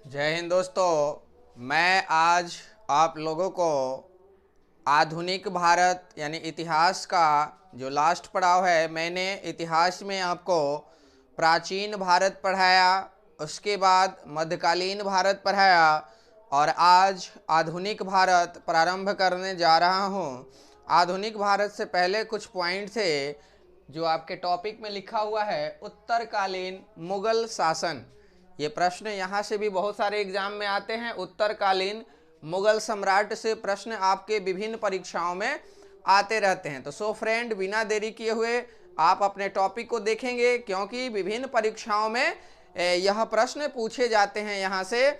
जय हिंद दोस्तों। मैं आज आप लोगों को आधुनिक भारत यानी इतिहास का जो लास्ट पड़ाव है, मैंने इतिहास में आपको प्राचीन भारत पढ़ाया, उसके बाद मध्यकालीन भारत पढ़ाया और आज आधुनिक भारत प्रारंभ करने जा रहा हूँ। आधुनिक भारत से पहले कुछ पॉइंट थे जो आपके टॉपिक में लिखा हुआ है, उत्तरकालीन मुगल शासन। ये प्रश्न यहाँ से भी बहुत सारे एग्जाम में आते हैं। उत्तरकालीन मुगल सम्राट से प्रश्न आपके विभिन्न परीक्षाओं में आते रहते हैं। तो सो फ्रेंड, बिना देरी किए हुए आप अपने टॉपिक को देखेंगे, क्योंकि विभिन्न परीक्षाओं में यह प्रश्न पूछे जाते हैं। यहाँ से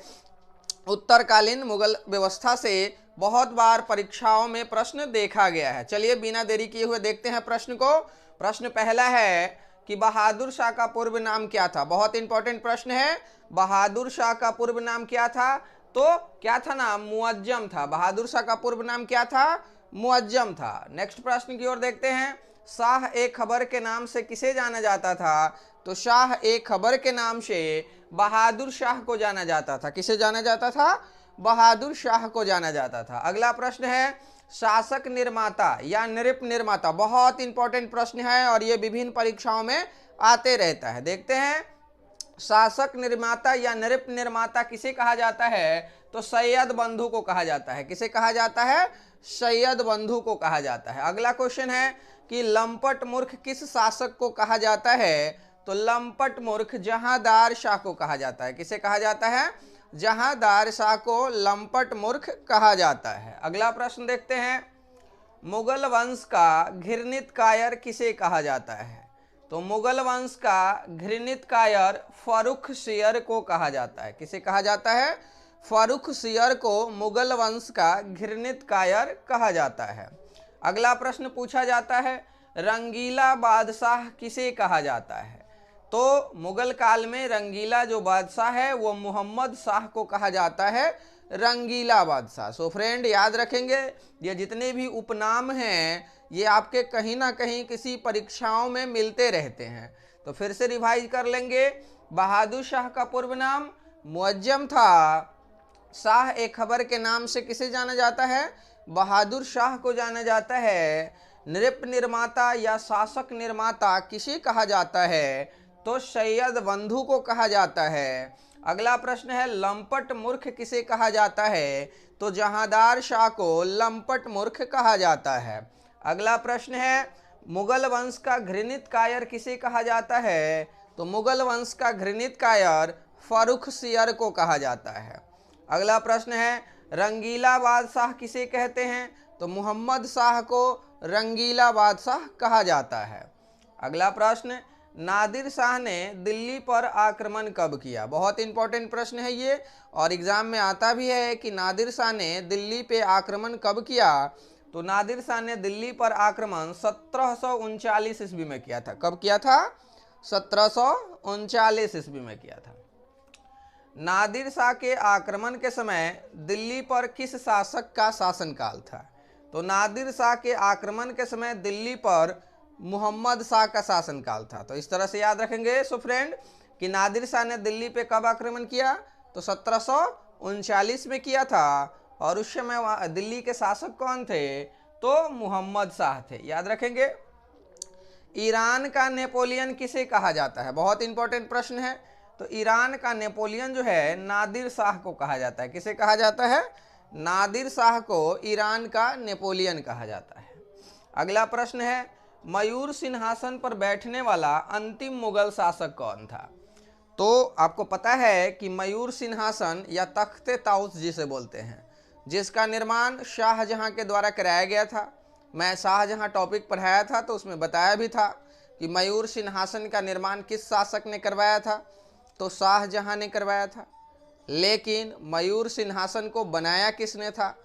उत्तरकालीन मुगल व्यवस्था से बहुत बार परीक्षाओं में प्रश्न देखा गया है। चलिए बिना देरी किए हुए देखते हैं प्रश्न को। प्रश्न पहला है कि बहादुर शाह का पूर्व नाम क्या था। बहुत इंपॉर्टेंट प्रश्न है। बहादुर शाह का पूर्व नाम क्या था? तो क्या था नाम? मुअज्जम था। बहादुर शाह का पूर्व नाम क्या था? मुअज्जम था। नेक्स्ट प्रश्न की ओर देखते हैं। शाह ए खबर के नाम से किसे जाना जाता था? तो शाह ए खबर के नाम से बहादुर शाह को जाना जाता था। किसे जाना जाता था? बहादुर शाह को जाना जाता था। अगला प्रश्न है, शासक निर्माता या नृप निर्माता। बहुत इंपॉर्टेंट प्रश्न है और ये विभिन्न परीक्षाओं में आते रहता है। देखते हैं, शासक निर्माता या नृप निर्माता किसे कहा जाता है? तो सैयद बंधु को कहा जाता है। किसे कहा जाता है? सैयद बंधु को कहा जाता है। अगला क्वेश्चन है कि लंपट मूर्ख किस शासक को कहा जाता है? तो लंपट मूर्ख जहांदार शाह को कहा जाता है। किसे कहा जाता है? जहांदार शाह को लंपट मूर्ख कहा जाता है। अगला प्रश्न देखते हैं, मुगल वंश का घृणित कायर किसे कहा जाता है? तो मुगल वंश का घृणित कायर फर्रुखसियर को कहा जाता है। किसे कहा जाता है? फर्रुखसियर को मुगल वंश का घृणित कायर कहा जाता है। अगला प्रश्न पूछा जाता है, रंगीला बादशाह किसे कहा जाता है? तो मुगल काल में रंगीला जो बादशाह है वो मोहम्मद शाह को कहा जाता है, रंगीला बादशाह। सो फ्रेंड, याद रखेंगे, ये जितने भी उपनाम हैं ये आपके कहीं ना कहीं किसी परीक्षाओं में मिलते रहते हैं। तो फिर से रिवाइज कर लेंगे। बहादुर शाह का पूर्व नाम मुअज्जम था। शाह ए खबर के नाम से किसे जाना जाता है? बहादुर शाह को जाना जाता है। नृप निर्माता या शासक निर्माता किसे कहा जाता है? तो सैयद बंधु को कहा जाता है। अगला प्रश्न है, लंपट मूर्ख किसे कहा जाता है? तो जहांदार शाह को लंपट मूर्ख कहा जाता है। अगला प्रश्न है, मुगल वंश का घृणित कायर किसे कहा जाता है? तो मुगल वंश का घृणित कायर फर्रुखसियर को कहा जाता है। अगला प्रश्न है, रंगीला बादशाह किसे कहते हैं? तो मोहम्मद शाह को रंगीला बादशाह कहा जाता है। अगला प्रश्न, नादिर शाह ने दिल्ली पर आक्रमण कब किया? बहुत इंपॉर्टेंट प्रश्न है ये और एग्जाम में आता भी है कि नादिर शाह ने दिल्ली पे आक्रमण कब किया? तो नादिर शाह ने दिल्ली पर आक्रमण 1739 ईस्वी में किया था। कब किया था? 1739 ईस्वी में किया था। नादिर शाह के आक्रमण के समय दिल्ली पर किस शासक का शासनकाल था? तो नादिर शाह के आक्रमण के समय दिल्ली पर मोहम्मद शाह का शासनकाल था। तो इस तरह से याद रखेंगे सो फ्रेंड कि नादिर शाह ने दिल्ली पे कब आक्रमण किया? तो 1739 में किया था और उस समय दिल्ली के शासक कौन थे? तो मोहम्मद शाह थे। याद रखेंगे। ईरान का नेपोलियन किसे कहा जाता है? बहुत इंपॉर्टेंट प्रश्न है। तो ईरान का नेपोलियन जो है नादिर शाह को कहा जाता है। किसे कहा जाता है? नादिर शाह को ईरान का नेपोलियन कहा जाता है। अगला प्रश्न है, मयूर सिंहासन पर बैठने वाला अंतिम मुगल शासक कौन था? तो आपको पता है कि मयूर सिंहासन या तख्ते ताउस जिसे बोलते हैं, जिसका निर्माण शाहजहां के द्वारा कराया गया था। मैं शाहजहां टॉपिक पढ़ाया था तो उसमें बताया भी था कि मयूर सिंहासन का निर्माण किस शासक ने करवाया था? तो शाहजहां ने करवाया था। लेकिन मयूर सिंहासन को बनाया किसने था?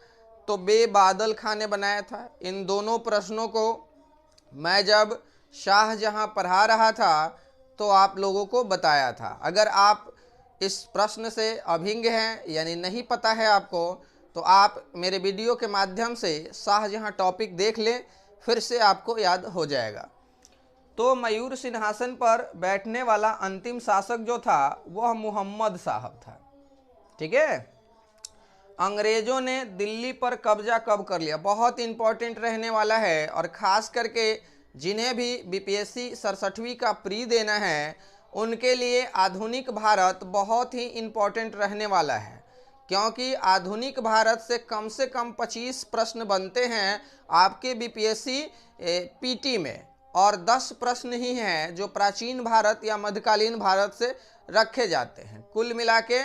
तो बेबादल खां ने बनाया था। इन दोनों प्रश्नों को मैं जब शाहजहां पढ़ा रहा था तो आप लोगों को बताया था। अगर आप इस प्रश्न से अभिज्ञ हैं यानी नहीं पता है आपको, तो आप मेरे वीडियो के माध्यम से शाहजहां टॉपिक देख लें, फिर से आपको याद हो जाएगा। तो मयूर सिंहासन पर बैठने वाला अंतिम शासक जो था वह मोहम्मद साहब था। ठीक है। अंग्रेजों ने दिल्ली पर कब्जा कब कर लिया, बहुत इंपॉर्टेंट रहने वाला है, और खास करके जिन्हें भी बीपीएससी 67वीं का प्री देना है उनके लिए आधुनिक भारत बहुत ही इंपॉर्टेंट रहने वाला है, क्योंकि आधुनिक भारत से कम 25 प्रश्न बनते हैं आपके बीपीएससी पीटी में, और 10 प्रश्न ही हैं जो प्राचीन भारत या मध्यकालीन भारत से रखे जाते हैं। कुल मिला के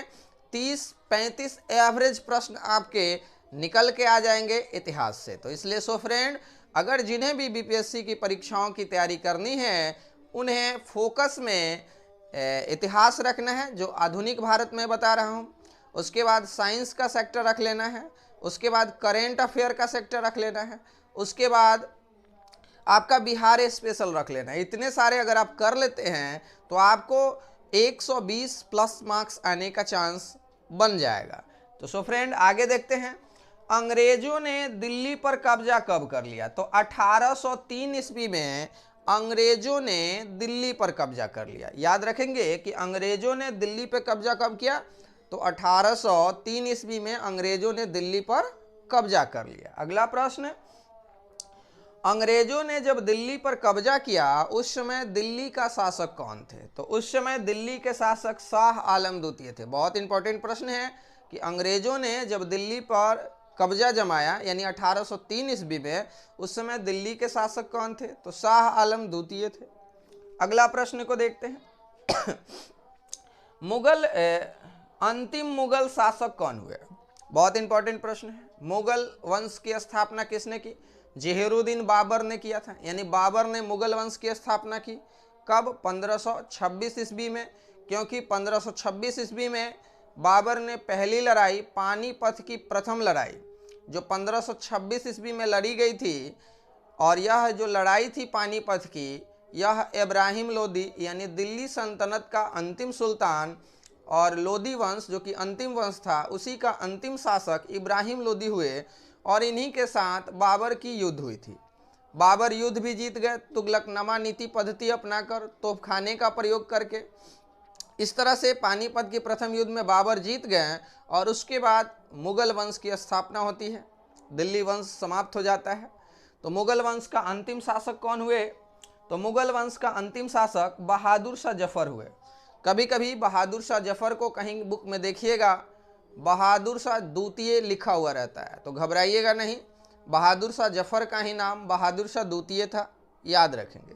30-35 एवरेज प्रश्न आपके निकल के आ जाएंगे इतिहास से। तो इसलिए सो फ्रेंड, अगर जिन्हें भी बीपीएससी की परीक्षाओं की तैयारी करनी है उन्हें फोकस में इतिहास रखना है, जो आधुनिक भारत में बता रहा हूँ। उसके बाद साइंस का सेक्टर रख लेना है, उसके बाद करेंट अफेयर का सेक्टर रख लेना है, उसके बाद आपका बिहार स्पेशल रख लेना है। इतने सारे अगर आप कर लेते हैं तो आपको 120 प्लस मार्क्स आने का चांस बन जाएगा। तो सो फ्रेंड, आगे देखते हैं। अंग्रेजों ने दिल्ली पर कब्जा कब कर लिया, तो 1803 ईस्वी में अंग्रेजों ने दिल्ली पर कब्जा कर लिया। याद रखेंगे कि अंग्रेजों ने दिल्ली पर कब्जा कब किया, तो 1803 ईस्वी में अंग्रेजों ने दिल्ली पर कब्जा कर लिया। अगला प्रश्न, अंग्रेजों ने जब दिल्ली पर कब्जा किया उस समय दिल्ली का शासक कौन थे, तो उस समय दिल्ली के शासक शाह आलम द्वितीय थे। बहुत इंपॉर्टेंट प्रश्न है कि अंग्रेजों ने जब दिल्ली पर कब्जा जमाया यानी 1803 ईस्वी में, उस समय दिल्ली के शासक कौन थे, तो शाह आलम द्वितीय थे। अगला प्रश्न को देखते हैं। अंतिम मुगल शासक कौन हुए, बहुत इंपॉर्टेंट प्रश्न है। मुगल वंश की स्थापना किसने की, जहीरुद्दीन बाबर ने किया था, यानी बाबर ने मुगल वंश की स्थापना की। कब, 1526 ईस्वी में, क्योंकि 1526 ईस्वी में बाबर ने पहली लड़ाई, पानीपत की प्रथम लड़ाई जो 1526 ईस्वी में लड़ी गई थी, और यह जो लड़ाई थी पानीपत की, यह इब्राहिम लोदी यानी दिल्ली सल्तनत का अंतिम सुल्तान और लोदी वंश जो कि अंतिम वंश था उसी का अंतिम शासक इब्राहिम लोदी हुए, और इन्हीं के साथ बाबर की युद्ध हुई थी। बाबर युद्ध भी जीत गए तुगलकनमा नीति पद्धति अपनाकर, तोपखाने का प्रयोग करके। इस तरह से पानीपत की प्रथम युद्ध में बाबर जीत गए, और उसके बाद मुगल वंश की स्थापना होती है, दिल्ली वंश समाप्त हो जाता है। तो मुगल वंश का अंतिम शासक कौन हुए, तो मुगल वंश का अंतिम शासक बहादुर शाह जफर हुए। कभी कभी बहादुर शाह जफर को कहीं बुक में देखिएगा बहादुर शाह द्वितीय लिखा हुआ रहता है, तो घबराइएगा नहीं, बहादुर शाह जफर का ही नाम बहादुर शाह द्वितीय था, याद रखेंगे।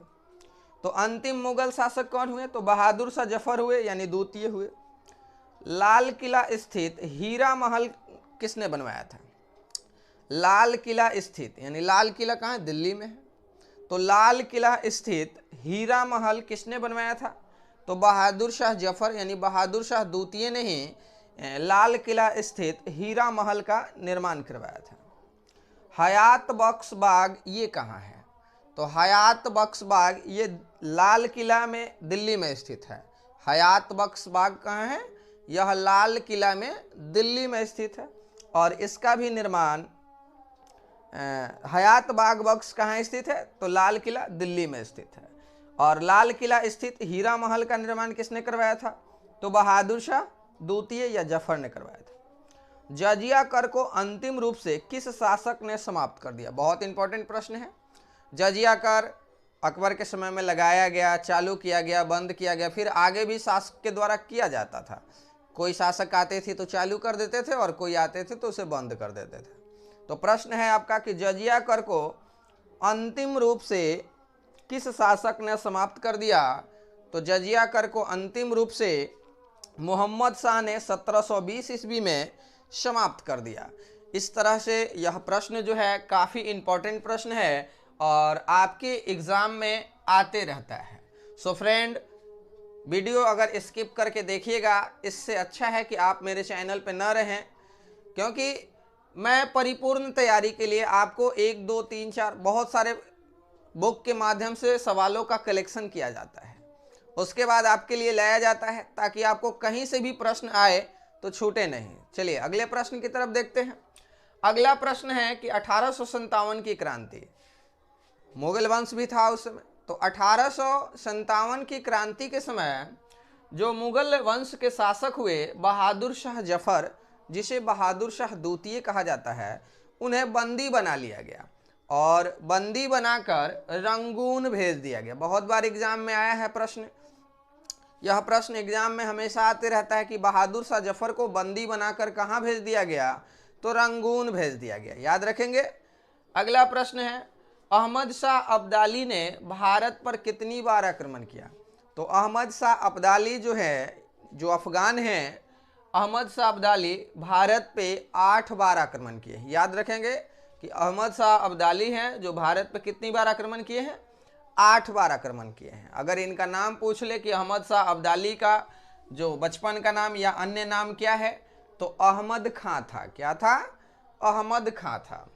तो अंतिम मुगल शासक कौन हुए, तो बहादुर शाह जफर हुए यानी द्वितीय हुए। लाल किला स्थित हीरा महल किसने बनवाया था, लाल किला स्थित यानी लाल किला कहाँ है, दिल्ली में है, तो लाल किला स्थित हीरा महल किसने बनवाया था, तो बहादुर शाह जफर यानी बहादुर शाह द्वितीय ने ही लाल किला स्थित हीरा महल का निर्माण करवाया था। हयात बख्श बाग ये कहाँ है, तो हयात बख्श बाग ये लाल किला में दिल्ली में स्थित है। हयात बख्श बाग कहाँ है, यह लाल किला में दिल्ली में स्थित है, और इसका भी निर्माण हयात बाग बख्श कहाँ स्थित है, तो लाल किला दिल्ली में स्थित है। और लाल किला स्थित हीरा महल का निर्माण किसने करवाया था, तो बहादुर शाह द्वितीय या जफर ने करवाया था। जजिया कर को अंतिम रूप से किस शासक ने समाप्त कर दिया, बहुत इंपॉर्टेंट प्रश्न है। जजिया कर अकबर के समय में लगाया गया, चालू किया गया, बंद किया गया, फिर आगे भी शासक के द्वारा किया जाता था। कोई शासक आते थे तो चालू कर देते थे, और कोई आते थे तो उसे बंद कर देते थे। तो प्रश्न है आपका कि जजिया कर को अंतिम रूप से किस शासक ने समाप्त कर दिया, तो जजिया कर को अंतिम रूप से मोहम्मद शाह ने 1720 ईस्वी में समाप्त कर दिया। इस तरह से यह प्रश्न जो है काफ़ी इम्पोर्टेंट प्रश्न है और आपके एग्ज़ाम में आते रहता है। सो फ्रेंड, वीडियो अगर स्किप करके देखिएगा, इससे अच्छा है कि आप मेरे चैनल पे न रहें, क्योंकि मैं परिपूर्ण तैयारी के लिए आपको 1, 2, 3, 4 बहुत सारे बुक के माध्यम से सवालों का कलेक्शन किया जाता है, उसके बाद आपके लिए लाया जाता है ताकि आपको कहीं से भी प्रश्न आए तो छूटे नहीं। चलिए अगले प्रश्न की तरफ देखते हैं। अगला प्रश्न है कि 1857 की क्रांति, मुगल वंश भी था उस समय, तो 1857 की क्रांति के समय जो मुगल वंश के शासक हुए बहादुर शाह जफर, जिसे बहादुर शाह द्वितीय कहा जाता है, उन्हें बंदी बना लिया गया और बंदी बनाकर रंगून भेज दिया गया। बहुत बार एग्जाम में आया है प्रश्न, यह प्रश्न एग्जाम में हमेशा आते रहता है कि बहादुर शाह जफर को बंदी बनाकर कहाँ भेज दिया गया, तो रंगून भेज दिया गया, याद रखेंगे। अगला प्रश्न है, अहमद शाह अब्दाली ने भारत पर कितनी बार आक्रमण किया? तो अहमद शाह अब्दाली जो है, जो अफगान हैं, अहमद शाह अब्दाली भारत पे 8 बार आक्रमण किए हैं। याद रखेंगे कि अहमद शाह अब्दाली हैं जो भारत पे कितनी बार आक्रमण किए हैं? 8 बार आक्रमण किए हैं। अगर इनका नाम पूछ ले कि अहमद शाह अब्दाली का जो बचपन का नाम या अन्य नाम क्या है, तो अहमद खां था। क्या था? अहमद खां था।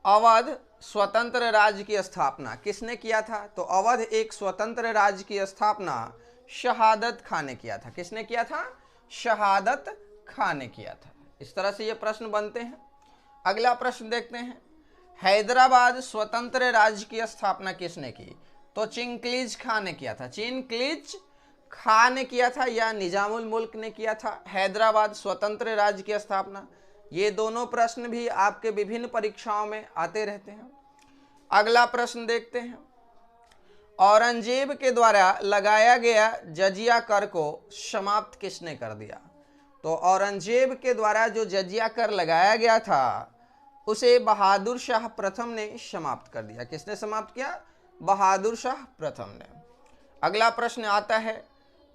अवध स्वतंत्र राज्य की स्थापना किसने किया था? तो अवध एक स्वतंत्र राज्य की स्थापना शहादत खां ने किया था। किसने किया था? शहादत खां ने किया था। इस तरह से ये प्रश्न बनते हैं। अगला प्रश्न देखते हैं, हैदराबाद स्वतंत्र राज्य की स्थापना किसने की? तो चिंग्लिज खां ने किया था। चिंग्लिज खां ने किया था या निजामुल मुल्क ने किया था हैदराबाद स्वतंत्र राज्य की स्थापना? ये दोनों प्रश्न भी आपके विभिन्न परीक्षाओं में आते रहते हैं। अगला प्रश्न देखते हैं, औरंगजेब के द्वारा लगाया गया जजिया कर को समाप्त किसने कर दिया? तो औरंगजेब के द्वारा जो जजिया कर लगाया गया था उसे बहादुर शाह प्रथम ने समाप्त कर दिया। किसने समाप्त किया? बहादुर शाह प्रथम ने। अगला प्रश्न आता है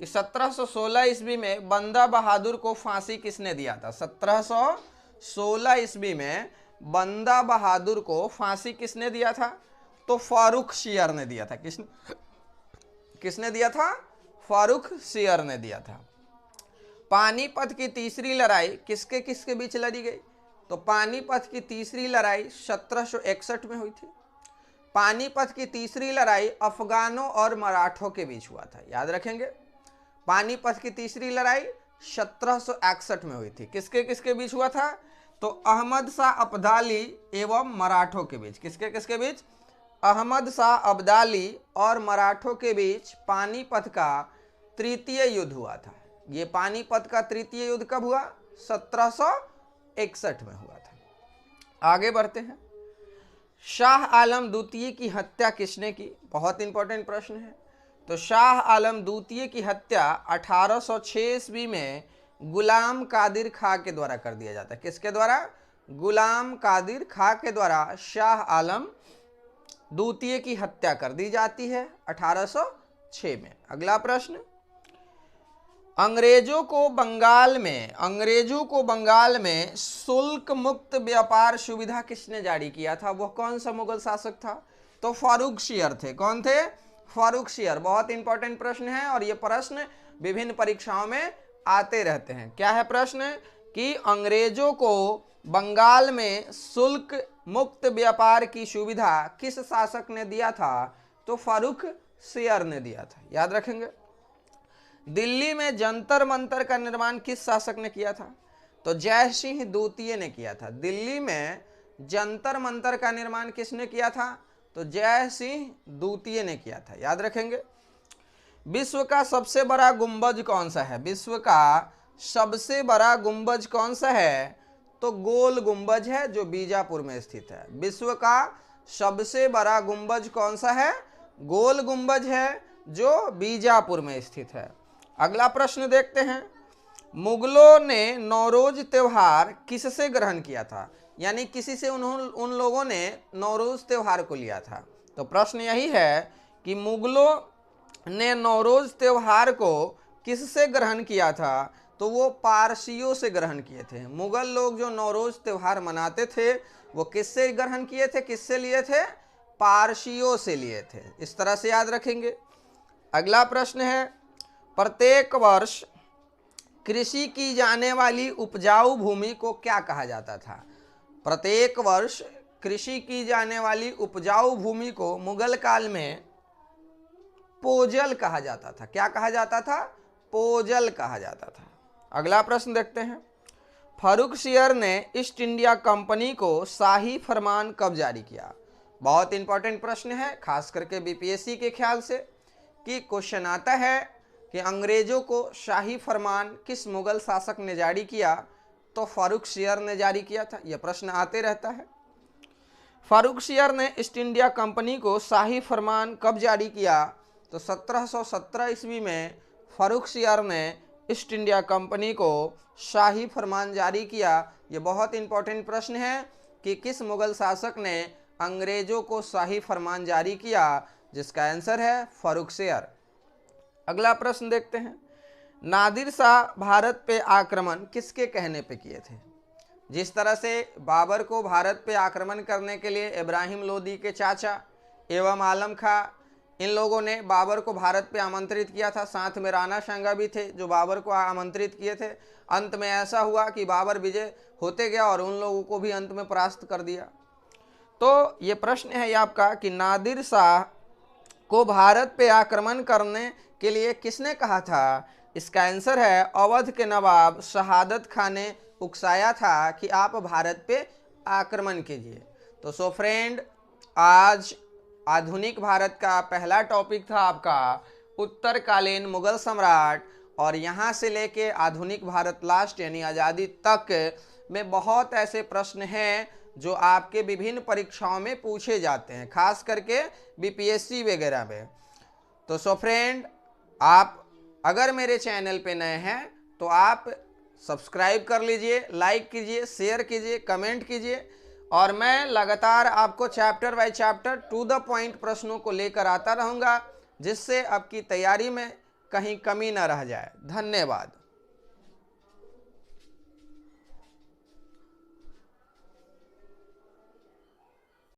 कि 1716 ईस्वी में बंदा बहादुर को फांसी किसने दिया था? 1716 ईस्वी में बंदा बहादुर को फांसी किसने दिया था? तो फारूक शियर ने दिया था। किसने दिया था? फारूक शियर ने दिया था। पानीपत की तीसरी लड़ाई किसके किसके बीच लड़ी गई? तो पानीपत की तीसरी लड़ाई 1761 में हुई थी। पानीपत की तीसरी लड़ाई अफगानों और मराठों के बीच हुआ था। याद रखेंगे, पानीपत की तीसरी लड़ाई 1761 में हुई थी। किसके किसके बीच हुआ था? तो अहमद शाह अब्दाली एवं मराठों के बीच। किसके किसके बीच? अहमद शाह अब्दाली और मराठों के बीच पानीपत का तृतीय युद्ध हुआ था। ये पानीपत का तृतीय युद्ध कब हुआ? 1761 में हुआ था। आगे बढ़ते हैं, शाह आलम द्वितीय की हत्या किसने की? बहुत इंपॉर्टेंट प्रश्न है। तो शाह आलम द्वितीय की हत्या 1806 ईस्वी में गुलाम कादिर खां के द्वारा कर दिया जाता है। किसके द्वारा? गुलाम कादिर खां के द्वारा शाह आलम द्वितीय की हत्या कर दी जाती है 1806 में। अगला प्रश्न, अंग्रेजों को बंगाल में शुल्क मुक्त व्यापार सुविधा किसने जारी किया था? वो कौन सा मुगल शासक था? तो फारूक शियर थे। कौन थे? फारूक शियर। बहुत इंपॉर्टेंट प्रश्न है और ये प्रश्न विभिन्न परीक्षाओं में आते रहते हैं। क्या है प्रश्न? कि अंग्रेजों को बंगाल में शुल्क मुक्त व्यापार की सुविधा किस शासक ने दिया था? तो फारूक शियर ने दिया था। याद रखेंगे। दिल्ली में जंतर मंतर का निर्माण किस शासक ने किया था? तो जय सिंह द्वितीय ने किया था। दिल्ली में जंतर मंतर का निर्माण किसने किया था? तो जय सिंह द्वितीय ने किया था। याद रखेंगे। विश्व का सबसे बड़ा गुंबज कौन सा है? विश्व का सबसे बड़ा गुंबज कौन सा है? तो गोल गुंबज है जो बीजापुर में स्थित है। विश्व का सबसे बड़ा गुंबज कौन सा है? गोल गुंबज है जो बीजापुर में स्थित है। अगला प्रश्न देखते हैं, मुगलों ने नौरोज त्योहार किससे ग्रहण किया था? यानी किसी से उन लोगों ने नौरोज त्योहार को लिया था। तो प्रश्न यही है कि मुगलों ने नौरोज त्योहार को किससे ग्रहण किया था? तो वो पारसियों से ग्रहण किए थे। मुगल लोग जो नौरोज त्योहार मनाते थे वो किससे ग्रहण किए थे? किससे लिए थे? पारसियों से लिए थे। इस तरह से याद रखेंगे। अगला प्रश्न है, प्रत्येक वर्ष कृषि की जाने वाली उपजाऊ भूमि को क्या कहा जाता था? प्रत्येक वर्ष कृषि की जाने वाली उपजाऊ भूमि को मुगल काल में पोजल कहा जाता था। क्या कहा जाता था? पोजल कहा जाता था। अगला प्रश्न देखते हैं, फारूक शियर ने ईस्ट इंडिया कंपनी को शाही फरमान कब जारी किया? बहुत इंपॉर्टेंट प्रश्न है, खास करके बीपीएससी के ख्याल से कि क्वेश्चन आता है कि अंग्रेजों को शाही फरमान किस मुगल शासक ने जारी किया? तो फारुखशियर ने जारी किया था। यह प्रश्न आते रहता है। फारुखशियर ने ईस्ट इंडिया कंपनी को शाही फरमान कब जारी किया? तो 1717 ईस्वी में फारुखशियर ने ईस्ट इंडिया कंपनी को शाही फरमान जारी किया। यह बहुत इंपॉर्टेंट प्रश्न है कि किस मुगल शासक ने अंग्रेजों को शाही फरमान जारी किया, जिसका आंसर है फारुखशियर। अगला प्रश्न देखते हैं। नादिर शाह भारत पे आक्रमण किसके कहने पे किए थे? जिस तरह से बाबर को भारत पे आक्रमण करने के लिए इब्राहिम लोदी के चाचा एवं आलम खां, इन लोगों ने बाबर को भारत पे आमंत्रित किया था। साथ में राणा सांगा भी थे जो बाबर को आमंत्रित किए थे। अंत में ऐसा हुआ कि बाबर विजय होते गया और उन लोगों को भी अंत में परास्त कर दिया। तो ये प्रश्न है आपका कि नादिर शाह को भारत पे आक्रमण करने के लिए किसने कहा था? इसका आंसर है अवध के नवाब शहादत खान ने उकसाया था कि आप भारत पे आक्रमण कीजिए। तो सो फ्रेंड, आज आधुनिक भारत का पहला टॉपिक था आपका उत्तरकालीन मुगल सम्राट, और यहाँ से लेके आधुनिक भारत लास्ट यानी आज़ादी तक में बहुत ऐसे प्रश्न हैं जो आपके विभिन्न परीक्षाओं में पूछे जाते हैं, खास करके बीपीएससी वगैरह में। तो सो फ्रेंड, आप अगर मेरे चैनल पे नए हैं तो आप सब्सक्राइब कर लीजिए, लाइक कीजिए, शेयर कीजिए, कमेंट कीजिए, और मैं लगातार आपको chapter by chapter two the point प्रश्नों को लेकर आता रहूँगा, जिससे आपकी तैयारी में कहीं कमी न रह जाए। धन्यवाद।